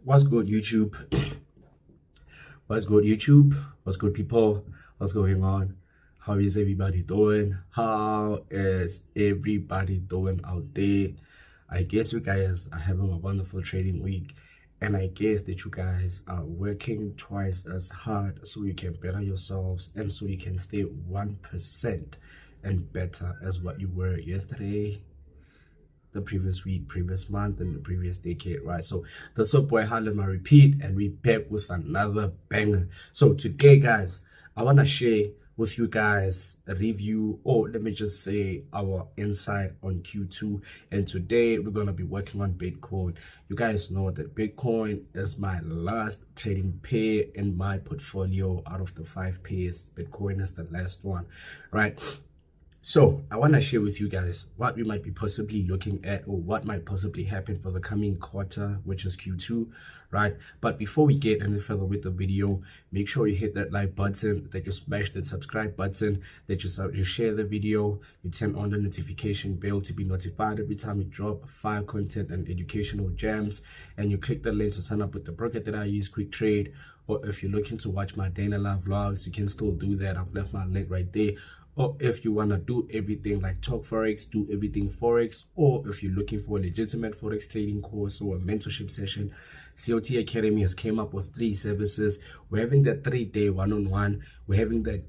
What's good, YouTube? What's good, YouTube? What's good, people? What's going on? How is everybody doing? How is everybody doing out there? I guess you guys are having a wonderful trading week, and I guess that you guys are working twice as hard so you can better yourselves and so you can stay 1% and better as what you were yesterday, the previous week, previous month, and the previous decade, right? So that's your boy Harlem, I repeat, and we back with another banger. So today, guys, I want to share with you guys a review, or let me just say our insight on Q2. And today we're going to be working on Bitcoin. You guys know that Bitcoin is my last trading pair in my portfolio. Out of the 5 pairs, Bitcoin is the last one, right? So I want to share with you guys what we might be possibly looking at, or what might possibly happen for the coming quarter, which is Q2, right? But before we get any further with the video, make sure you hit that like button, that you smash that subscribe button, that you share the video, you turn on the notification bell to be notified every time we drop fire content and educational gems, and you click the link to sign up with the broker that I use, Quick Trade. Or if you're looking to watch my day in the life vlogs, you can still do that. I've left my link right there. Or if you want to do everything like talk Forex, do everything Forex, or if you're looking for a legitimate Forex trading course or a mentorship session, COT Academy has came up with 3 services. We're having that 3-day one-on-one. We're having that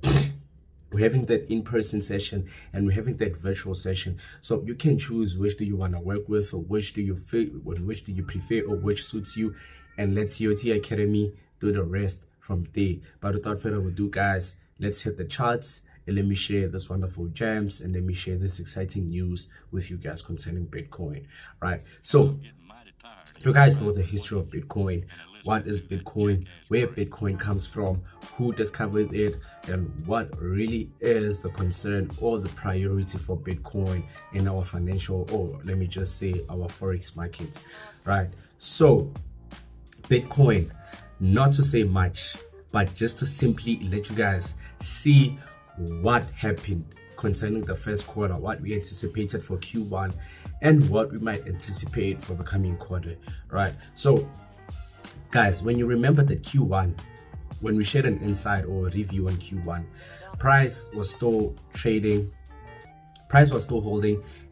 we're having that in-person session, and we're having that virtual session. So you can choose which do you want to work with, or which do you prefer, or which suits you, and let COT Academy do the rest from there. But without further ado, guys, let's hit the charts. And let me share this wonderful gems, and let me share this exciting news with you guys concerning Bitcoin, right? So you guys know the history of Bitcoin. What is Bitcoin? Where Bitcoin comes from? Who discovered it? And what really is the concern or the priority for Bitcoin in our financial, or let me just say our Forex markets, right? So Bitcoin, not to say much, but just to simply let you guys see what happened concerning the first quarter, what we anticipated for Q1, and what we might anticipate for the coming quarter, right? So guys, when you remember the Q1, when we shared an insight or a review on Q1, price was still holding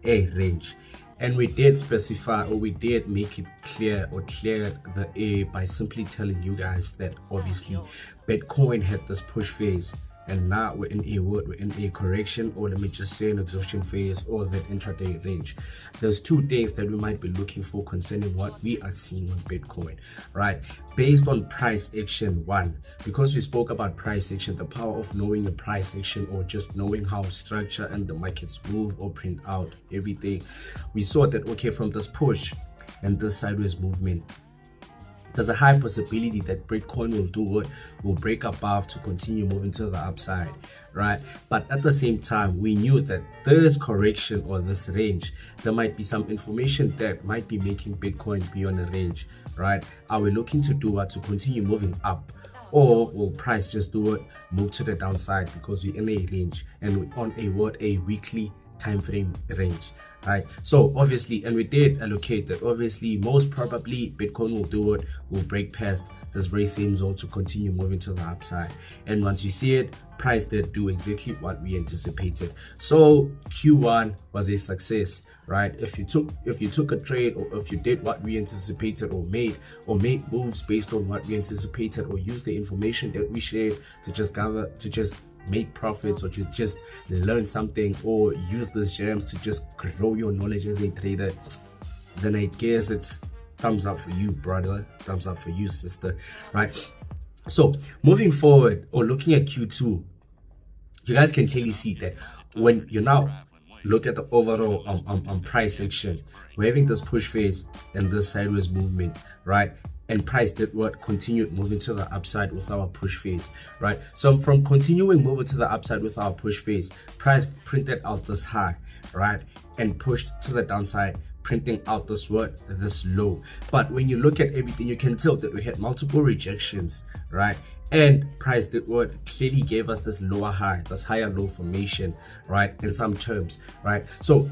a range, and we did specify, or we did make it clear, or clear the air by simply telling you guys that obviously Bitcoin had this push phase, and now we're in a correction, or let me just say an exhaustion phase, or the intraday range. There's 2 days that we might be looking for concerning what we are seeing on Bitcoin, right? Based on price action 1, because we spoke about price action, the power of knowing your price action, or just knowing how structure and the markets move or print out everything. We saw that, okay, from this push and this sideways movement, there's a high possibility that Bitcoin will do what? Will break above to continue moving to the upside, right? But at the same time, we knew that this correction, or this range, there might be some information that might be making Bitcoin be on a range, right? Are we looking to do what? To continue moving up? Or will price just do it, move to the downside, because we're in a range, and we're on a weekly time frame range, right? So obviously, and we did allocate that obviously most probably Bitcoin will do it, will break past this very same zone to continue moving to the upside. And once you see it, price did do exactly what we anticipated. So Q1 was a success, right? If you took a trade, or if you did what we anticipated, or made moves based on what we anticipated, or used the information that we shared to just make profits, or to just learn something, or use those gems to just grow your knowledge as a trader, then I guess it's thumbs up for you, brother, thumbs up for you, sister, right? So moving forward, or looking at Q2, you guys can clearly see that when you now look at the overall price action, we're having this push phase and this sideways movement, right? And price did what? Continued moving to the upside with our push phase, right? So from continuing moving to the upside with our push phase, price printed out this high, right? And pushed to the downside, printing out this low. But when you look at everything, you can tell that we had multiple rejections, right? And price did what? Clearly gave us this lower high, this higher low formation, right? In some terms, right? So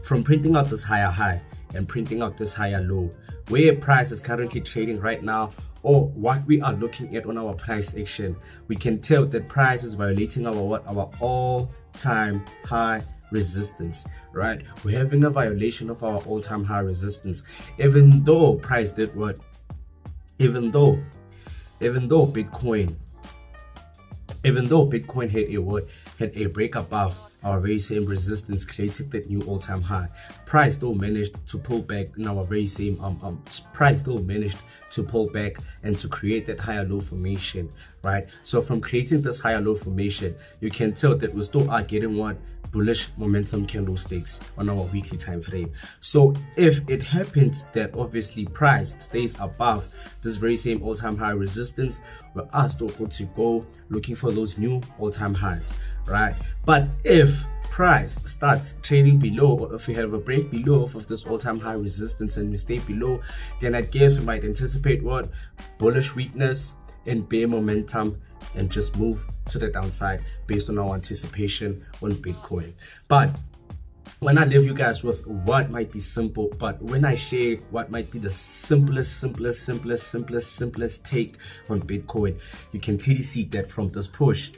from printing out this higher high and printing out this higher low, where price is currently trading right now, or what we are looking at on our price action, we can tell that price is violating our all-time high resistance, right? We're having a violation of our all-time high resistance, even though price did what? Even though Bitcoin had a break above our very same resistance, created that new all-time high, price still managed to pull back in our very same price still managed to pull back and to create that higher low formation, right? So from creating this higher low formation, you can tell that we still are getting what? Bullish momentum candlesticks on our weekly time frame. So if it happens that obviously price stays above this very same all-time high resistance, we're still going to go looking for those new all-time highs, right? But if price starts trading below, or if we have a break below of this all-time high resistance and we stay below, then I guess we might anticipate what? Bullish weakness and bear momentum, and just move to the downside based on our anticipation on Bitcoin. But when I leave you guys with what might be simple, but when I share what might be the simplest take on Bitcoin, you can clearly see that from this push.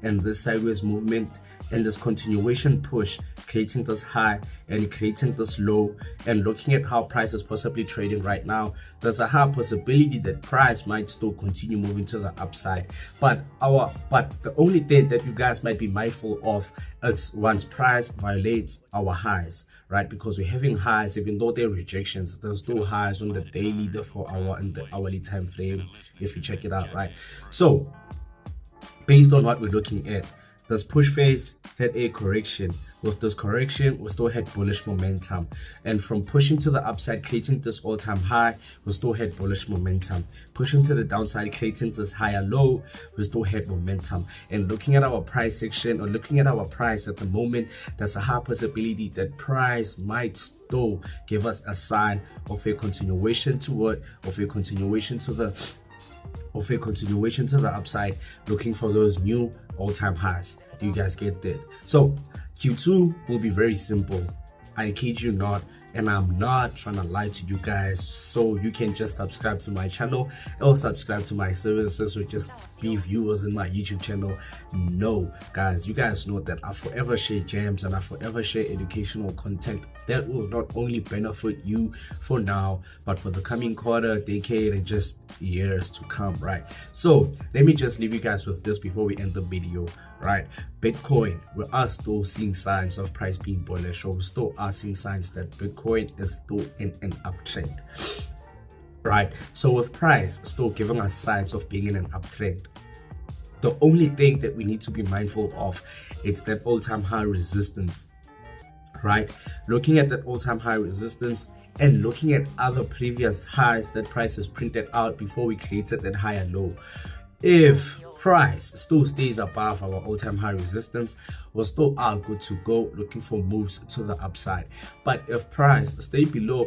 And this sideways movement and this continuation push, creating this high and creating this low, and looking at how price is possibly trading right now, there's a high possibility that price might still continue moving to the upside. But the only thing that you guys might be mindful of is once price violates our highs, right? Because we're having highs, even though they're rejections, there's still highs on the daily, the 4 hour and the hourly time frame, if you check it out, right? So based on what we're looking at, this push phase had a correction. With this correction, we still had bullish momentum, and from pushing to the upside, creating this all-time high, we still had bullish momentum. Pushing to the downside, creating this higher low, we still had momentum. And looking at our price section, or looking at our price at the moment, there's a high possibility that price might still give us a sign of a continuation to what? Of a continuation to the upside, looking for those new all-time highs. Do you guys get that? So Q2 will be very simple. I kid you not, and I'm not trying to lie to you guys. So you can just subscribe to my channel or subscribe to my services, or just be viewers in my YouTube channel. No, guys, you guys know that I forever share gems and I forever share educational content that will not only benefit you for now, but for the coming quarter, decade, and just years to come, right? So let me just leave you guys with this before we end the video, right? Bitcoin, we are still seeing signs of price being bullish, or we still are seeing signs that Bitcoin is still in an uptrend, right? So with price still giving us signs of being in an uptrend, the only thing that we need to be mindful of is that all-time high resistance, right? Looking at that all-time high resistance and looking at other previous highs that price has printed out before we created that higher low. If price still stays above our all-time high resistance, we're still good to go, looking for moves to the upside. But if price stays below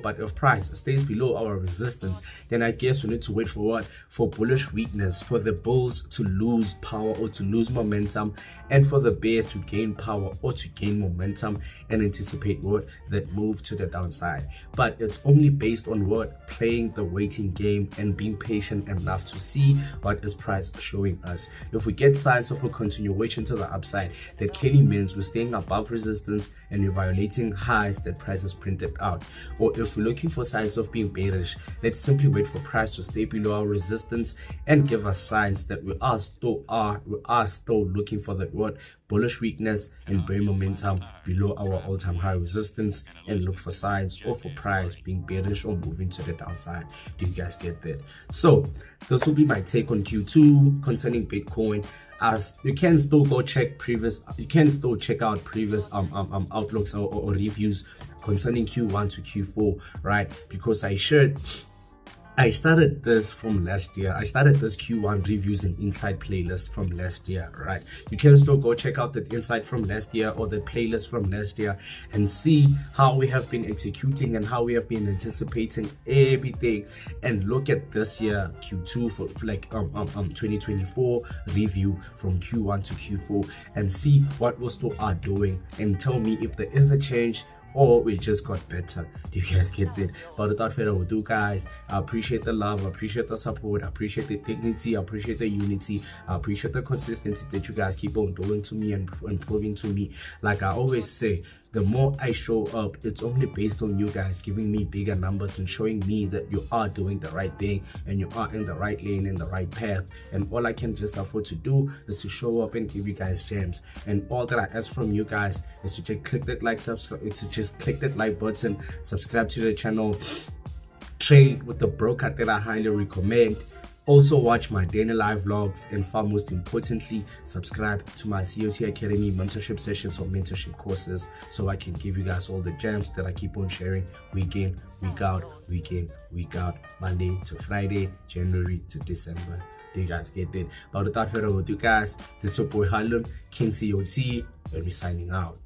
our resistance, then I guess we need to wait for what? For bullish weakness, for the bulls to lose power or to lose momentum, and for the bears to gain power or to gain momentum, and anticipate what? That move to the downside. But it's only based on what? Playing the waiting game and being patient enough to see what is price showing us. If we get signs of a continuation to the upside, that clearly means we're staying above resistance and we're violating highs that price has printed out. Or if we're looking for signs of being bearish, let's simply wait for price to stay below our resistance and give us signs that we are still looking for that what? Bullish weakness and bear momentum below our all-time high resistance, and look for signs or for price being bearish or moving to the downside. Do you guys get that? So this will be my take on Q2 concerning Bitcoin. As you can still go check previous, check out previous outlooks or reviews concerning Q1 to Q4, right? Because I started this from last year. I started this Q1 reviews and insight playlist from last year, right? You can still go check out the insight from last year or the playlist from last year and see how we have been executing and how we have been anticipating everything, and look at this year Q2 for like 2024 review from Q1 to Q4 and see what we still are doing, and tell me if there is a change or we just got better. Do you guys get that? But without further ado, guys, I appreciate the love, I appreciate the support, I appreciate the dignity, I appreciate the unity, I appreciate the consistency that you guys keep on doing to me and proving to me. Like I always say, the more I show up, it's only based on you guys giving me bigger numbers and showing me that you are doing the right thing and you are in the right lane, in the right path. And all I can just afford to do is to show up and give you guys gems. And all that I ask from you guys is to just click that like, subscribe, to just click that like button, subscribe to the channel, trade with the broker that I highly recommend. Also watch my daily live vlogs, and far most importantly, subscribe to my COT Academy mentorship sessions or mentorship courses, so I can give you guys all the gems that I keep on sharing week in, week out, week in, week out, Monday to Friday, January to December. Do you guys get that? But without further ado, guys, this is your boy Harlem, King COT, and we're signing out.